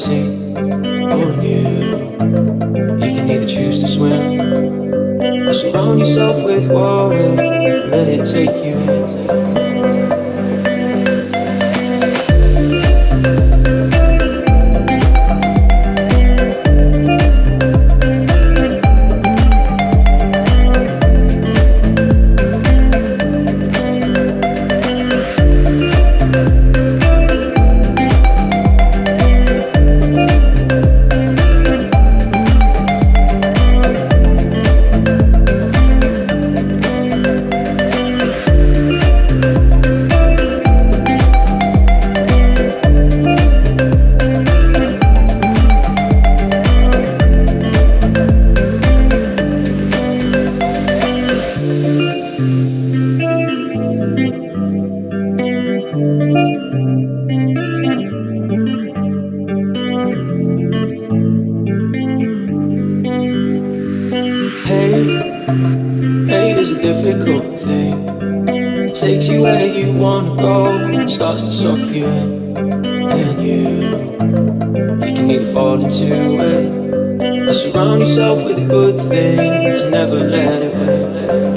sea or in you. You can either choose to swim or surround yourself with water and let it take you in. Hate is a difficult thing. It takes you where you wanna go and starts to suck you in. And you can either fall into it or surround yourself with the good things and never let it win.